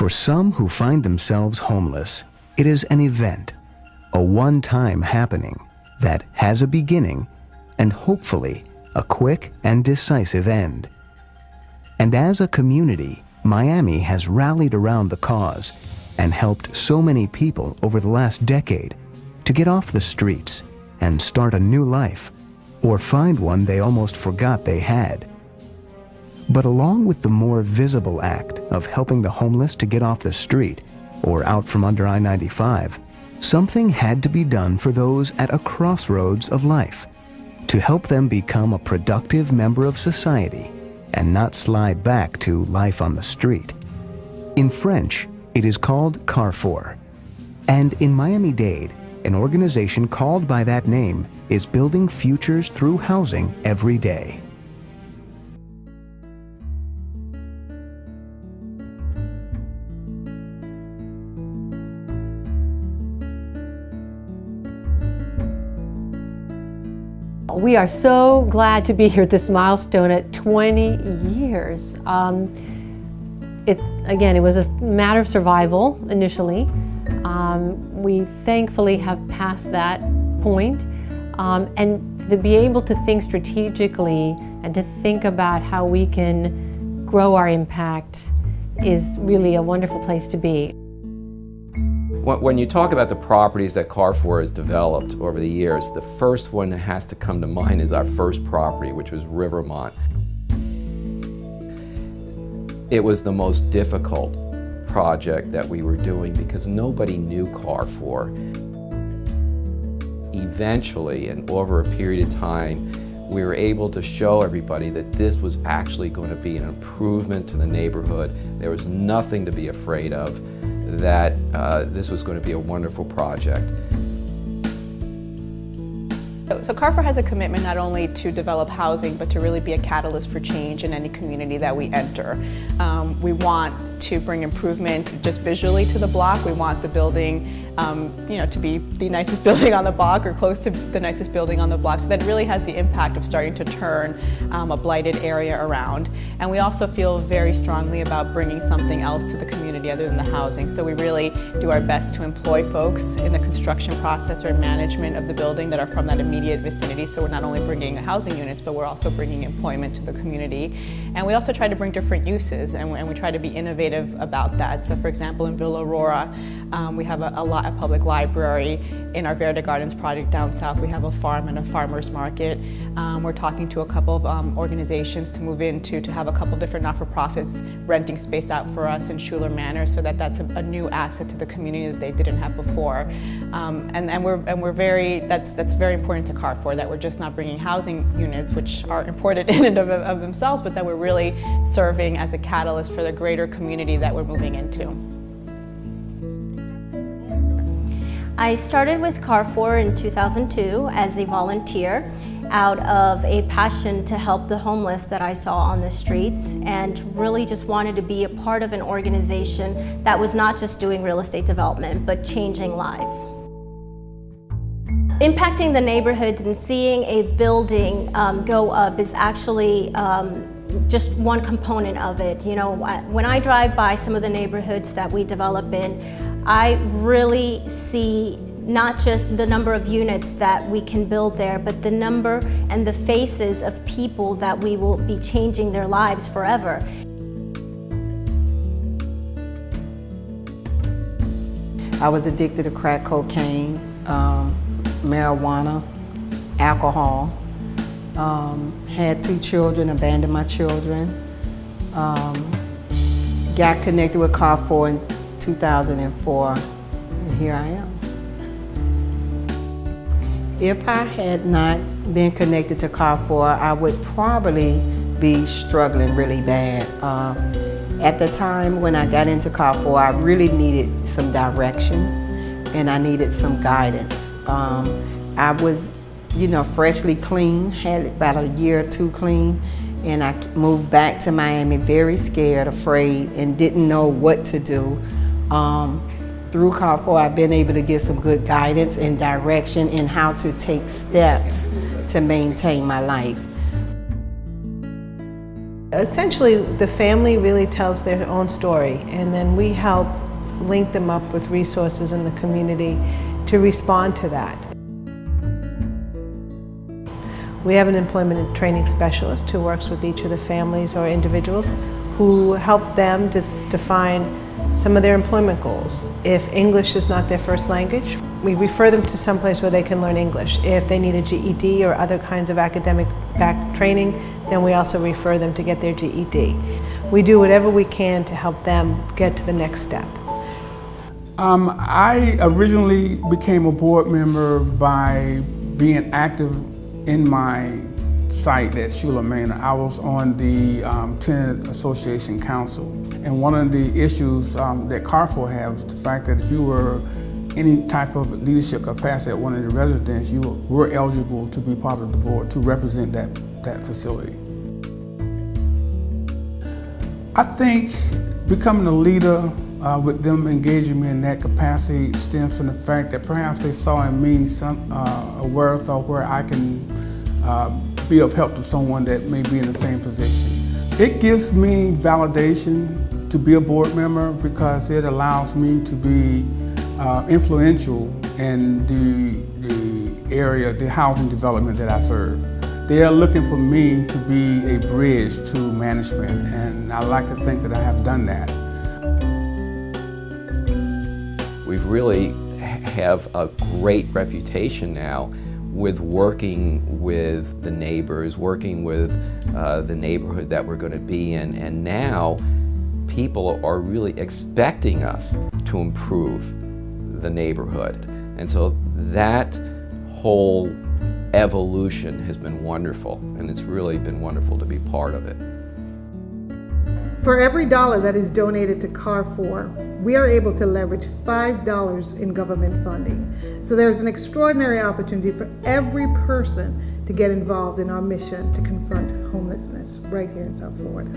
For some who find themselves homeless, it is an event, a one-time happening that has a beginning and hopefully a quick and decisive end. And as a community, Miami has rallied around the cause and helped so many people over the last decade to get off the streets and start a new life, or find one they almost forgot they had. But along with the more visible act of helping the homeless to get off the street or out from under I-95, something had to be done for those at a crossroads of life to help them become a productive member of society and not slide back to life on the street. In French, it is called Carrfour. And in Miami-Dade, an organization called by that name is building futures through housing every day. We are so glad to be here at this milestone at 20 years. It was a matter of survival initially. We thankfully have passed that point. And to be able to think strategically and to think about how we can grow our impact is really a wonderful place to be. When you talk about the properties that Carrfour has developed over the years, the first one that has to come to mind is our first property, which was ver1. It was the most difficult project that we were doing because nobody knew Carrfour. Eventually, and over a period of time, we were able to show everybody that this was actually going to be an improvement to the neighborhood. There was nothing to be afraid of, that this was going to be a wonderful project. So Carrfour has a commitment not only to develop housing, but to really be a catalyst for change in any community that we enter. We want to bring improvement just visually to the block. We want the building to be the nicest building on the block or close to the nicest building on the block. So that really has the impact of starting to turn a blighted area around. And we also feel very strongly about bringing something else to the community other than the housing. So we really do our best to employ folks in the construction process or management of the building that are from that immediate vicinity. So we're not only bringing housing units, but we're also bringing employment to the community. And we also try to bring different uses, and we try to be innovative about that. So for example, in Villa Aurora, we have a public library. In our Verde Gardens project down south, we have a farm and a farmer's market. We're talking to a couple of organizations to move into, to have a couple different not-for-profits renting space out for us in Schuler Manor, so that's a new asset to the community that they didn't have before. That's very important to Carrfour, that we're just not bringing housing units, which are important in and of themselves, but that we're really serving as a catalyst for the greater community that we're moving into. I started with Carrfour in 2002 as a volunteer out of a passion to help the homeless that I saw on the streets, and really just wanted to be a part of an organization that was not just doing real estate development, but changing lives. Impacting the neighborhoods and seeing a building go up is actually just one component of it. You know, when I drive by some of the neighborhoods that we develop in, I really see not just the number of units that we can build there, but the number and the faces of people that we will be changing their lives forever. I was addicted to crack cocaine, marijuana, alcohol. Had 2 children, abandoned my children. Got connected with Carrfour in 2004, and here I am. If I had not been connected to Carrfour, I would probably be struggling really bad. At the time when I got into Carrfour, I really needed some direction and I needed some guidance. I was, freshly clean, had about a year or 2 clean, and I moved back to Miami very scared, afraid, and didn't know what to do. Through Carrfour, I've been able to get some good guidance and direction in how to take steps to maintain my life. Essentially, the family really tells their own story, and then we help link them up with resources in the community to respond to that. We have an employment and training specialist who works with each of the families or individuals who help them to define some of their employment goals. If English is not their first language, we refer them to some place where they can learn English. If they need a GED or other kinds of academic back training, then we also refer them to get their GED. We do whatever we can to help them get to the next step. I originally became a board member by being active in my site at Schuler Manor. I was on the Tenant Association Council. And one of the issues that Carrfour has is the fact that if you were any type of leadership capacity at one of the residents, you were eligible to be part of the board to represent that facility. I think becoming a leader with them engaging me in that capacity stems from the fact that perhaps they saw in me a wherewithal where I can be of help to someone that may be in the same position. It gives me validation to be a board member because it allows me to be influential in the area, the housing development that I serve. They are looking for me to be a bridge to management, and I like to think that I have done that. We really have a great reputation now with working with the neighbors, working with the neighborhood that we're going to be in, and now people are really expecting us to improve the neighborhood. And so that whole evolution has been wonderful, and it's really been wonderful to be part of it. For every dollar that is donated to Carrfour, we are able to leverage $5 in government funding. So there's an extraordinary opportunity for every person to get involved in our mission to confront homelessness right here in South Florida.